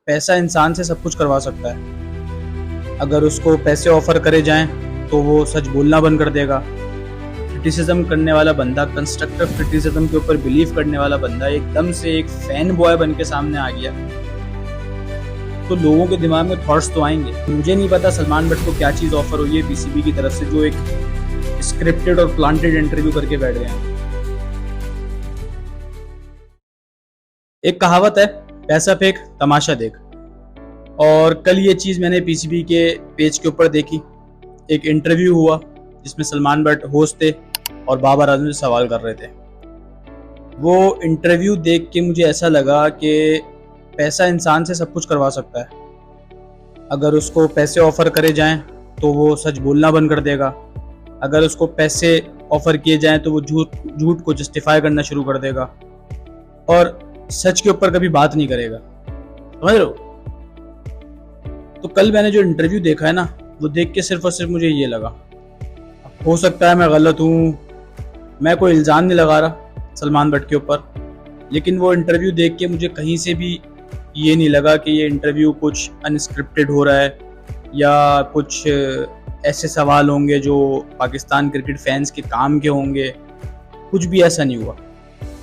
पैसा इंसान से सब कुछ करवा सकता है। अगर उसको पैसे ऑफर करे जाएं तो वो सच बोलना बंद कर देगा। क्रिटिसिज्म करने वाला बंदा, कंस्ट्रक्टिव क्रिटिसिज्म के ऊपर बिलीव करने वाला बंदा एकदम से एक फैन बॉय बन के सामने आ गया तो लोगों के दिमाग में थॉट्स तो आएंगे। मुझे नहीं पता सलमान भट्ट को क्या चीज़ ऑफर हुई है पीसीबी की तरफ से जो एक स्क्रिप्टेड और प्लांटेड इंटरव्यू करके बैठ गए हैं। एक कहावत है, पैसा फेंक तमाशा देख। और कल ये चीज़ मैंने पीसीबी के पेज के ऊपर देखी। एक इंटरव्यू हुआ जिसमें सलमान भट्ट होस्ट थे और बाबर आजम से सवाल कर रहे थे। वो इंटरव्यू देख के मुझे ऐसा लगा कि पैसा इंसान से सब कुछ करवा सकता है। अगर उसको पैसे ऑफर करे जाएं तो वो सच बोलना बंद कर देगा। अगर उसको पैसे ऑफर किए जाएं तो वो झूठ को जस्टिफाई करना शुरू कर देगा और सच के ऊपर कभी बात नहीं करेगा। समझ रहे हो? तो कल मैंने जो इंटरव्यू देखा है ना, वो देख के सिर्फ और सिर्फ मुझे ये लगा, हो सकता है मैं गलत हूँ, मैं कोई इल्ज़ाम नहीं लगा रहा सलमान भट्ट के ऊपर, लेकिन वो इंटरव्यू देख के मुझे कहीं से भी ये नहीं लगा कि ये इंटरव्यू कुछ अनस्क्रिप्टेड हो रहा है या कुछ ऐसे सवाल होंगे जो पाकिस्तान क्रिकेट फैंस के काम के होंगे। कुछ भी ऐसा नहीं हुआ।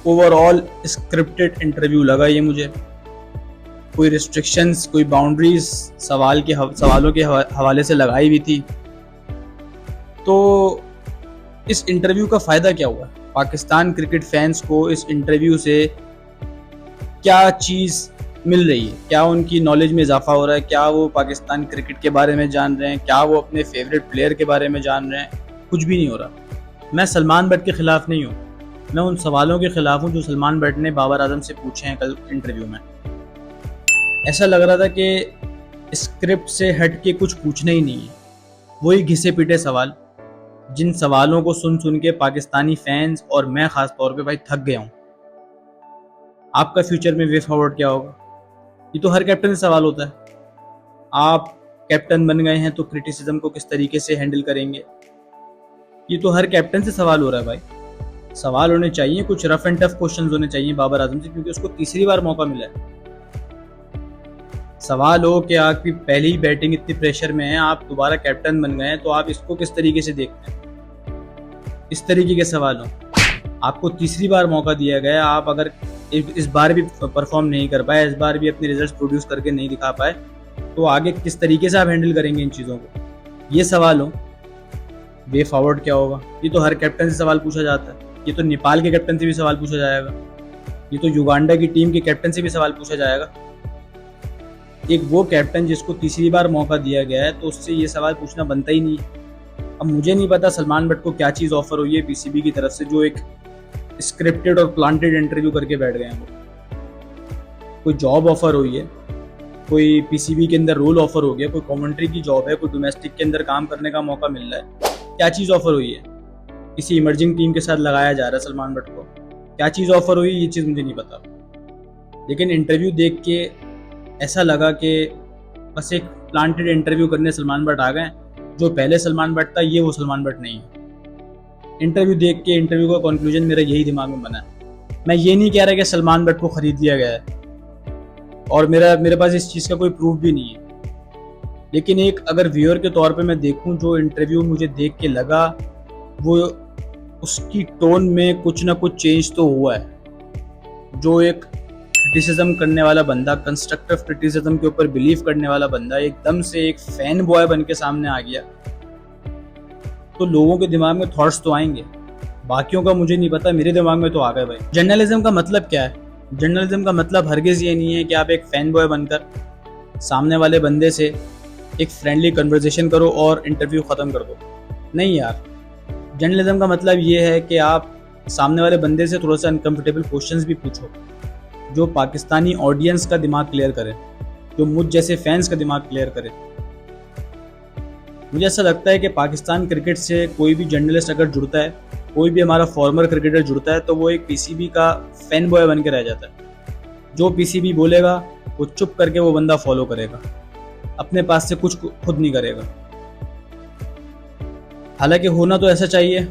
ओवरऑल स्क्रिप्टेड इंटरव्यू लगा ये मुझे। कोई रिस्ट्रिक्शंस, कोई बाउंड्रीज सवालों के हवाले से लगाई हुई थी। तो इस इंटरव्यू का फ़ायदा क्या हुआ? पाकिस्तान क्रिकेट फैंस को इस इंटरव्यू से क्या चीज़ मिल रही है? क्या उनकी नॉलेज में इजाफा हो रहा है? क्या वो पाकिस्तान क्रिकेट के बारे में जान रहे हैं? क्या वो अपने फेवरेट प्लेयर के बारे में जान रहे हैं? कुछ भी नहीं हो रहा। मैं सलमान भट्ट के ख़िलाफ़ नहीं हूँ, मैं उन सवालों के ख़िलाफ़ हूँ जो सलमान भट्ट ने बाबर आजम से पूछे हैं कल इंटरव्यू में। ऐसा लग रहा था कि स्क्रिप्ट से हट के कुछ पूछना ही नहीं है, वही घिसे पीटे सवाल, जिन सवालों को सुन सुन के पाकिस्तानी फैंस और मैं ख़ास तौर पे भाई थक गया हूँ। आपका फ्यूचर में वे फॉरवर्ड क्या होगा? ये तो हर कैप्टन से सवाल होता है। आप कैप्टन बन गए हैं तो क्रिटिसिज्म को किस तरीके से हैंडल करेंगे? ये तो हर कैप्टन से सवाल हो रहा है भाई। सवाल होने चाहिए, कुछ रफ एंड टफ क्वेश्चंस होने चाहिए बाबर आजम से, क्योंकि उसको तीसरी बार मौका मिला है। सवाल हो कि आपकी पहली बैटिंग इतनी प्रेशर में है, आप दोबारा कैप्टन बन गए हैं, तो आप इसको किस तरीके से देखते हैं? इस तरीके के सवाल हो। आपको तीसरी बार मौका दिया गया, आप अगर इस बार भी परफॉर्म नहीं कर पाए, इस बार भी अपने रिजल्ट्स प्रोड्यूस करके नहीं दिखा पाए, तो आगे किस तरीके से आप हैंडल करेंगे इन चीज़ों को? ये सवाल हो। वे फॉरवर्ड क्या होगा? ये तो हर कैप्टन से सवाल पूछा जाता है। ये तो नेपाल के कैप्टन से भी सवाल पूछा जाएगा, ये तो युगांडा की टीम के कैप्टन से भी सवाल पूछा जाएगा। एक वो कैप्टन जिसको तीसरी बार मौका दिया गया है, तो उससे ये सवाल पूछना बनता ही नहीं है। अब मुझे नहीं पता सलमान भट्ट को क्या चीज़ ऑफर हुई है पीसीबी की तरफ से जो एक स्क्रिप्टेड और प्लांटेड इंटरव्यू करके बैठ गए हैं। वो कोई जॉब ऑफर हुई है, कोई पीसीबी के अंदर रोल ऑफर हो गया, कोई कमेंट्री की जॉब है, कोई डोमेस्टिक के अंदर काम करने का मौका मिल रहा है, क्या चीज़ ऑफर हुई है? किसी इमर्जिंग टीम के साथ लगाया जा रहा है सलमान भट्ट को, क्या चीज़ ऑफर हुई ये चीज़ मुझे नहीं पता। लेकिन इंटरव्यू देख के ऐसा लगा कि बस एक प्लांटेड इंटरव्यू करने सलमान भट्ट आ गए। जो पहले सलमान भट्ट था ये वो सलमान भट्ट नहीं है। इंटरव्यू देख के इंटरव्यू का कंक्लूजन मेरा यही दिमाग में बना है। मैं ये नहीं कह रहा कि सलमान भट्ट को खरीद लिया गया है, और मेरे पास इस चीज़ का कोई प्रूफ भी नहीं है, लेकिन एक अगर व्यूअर के तौर पे मैं देखूं, जो इंटरव्यू मुझे देख के लगा, वो उसकी टोन में कुछ ना कुछ चेंज तो हुआ है। जो एक क्रिटिसिज्म करने वाला बंदा, कंस्ट्रक्टिव क्रिटिसिज्म के ऊपर बिलीव करने वाला बंदा एकदम से एक फैन बॉय बन के सामने आ गया, तो लोगों के दिमाग में थॉट्स तो आएंगे। बाकियों का मुझे नहीं पता, मेरे दिमाग में तो आ गए भाई। जर्नलिज्म का मतलब क्या है? जर्नलिज्म का मतलब हरगिज़ ये नहीं है कि आप एक फैन बॉय बनकर सामने वाले बंदे से एक फ्रेंडली कन्वर्सेशन करो और इंटरव्यू ख़त्म कर दो। नहीं यार, जर्नलिज्म का मतलब ये है कि आप सामने वाले बंदे से थोड़ा सा अनकम्फर्टेबल क्वेश्चंस भी पूछो, जो पाकिस्तानी ऑडियंस का दिमाग क्लियर करे, जो मुझ जैसे फैंस का दिमाग क्लियर करे। मुझे ऐसा लगता है कि पाकिस्तान क्रिकेट से कोई भी जर्नलिस्ट अगर जुड़ता है, कोई भी हमारा फॉर्मर क्रिकेटर जुड़ता है, तो वो एक पीसीबी का फैन बॉय बन के रह जाता है। जो पीसीबी बोलेगा वो चुप करके वो बंदा फॉलो करेगा, अपने पास से कुछ खुद नहीं करेगा। हालांकि होना तो ऐसा चाहिए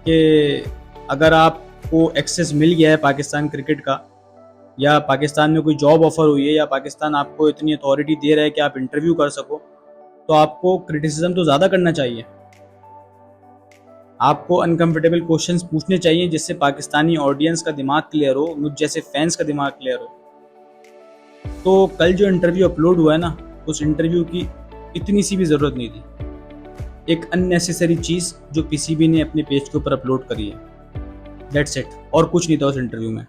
कि अगर आपको एक्सेस मिल गया है पाकिस्तान क्रिकेट का, या पाकिस्तान में कोई जॉब ऑफर हुई है या पाकिस्तान आपको इतनी अथॉरिटी दे रहा है कि आप इंटरव्यू कर सको, तो आपको क्रिटिसिज्म तो ज़्यादा करना चाहिए। आपको अनकंफर्टेबल क्वेश्चंस पूछने चाहिए जिससे पाकिस्तानी ऑडियंस का दिमाग क्लियर हो, मुझ जैसे फैंस का दिमाग क्लियर हो। तो कल जो इंटरव्यू अपलोड हुआ है ना, उस इंटरव्यू की इतनी सी भी ज़रूरत नहीं थी। एक अननेसेसरी चीज़ जो पीसीबी ने अपने पेज के ऊपर अपलोड करी है, दैट्स इट। और कुछ नहीं था उस इंटरव्यू में।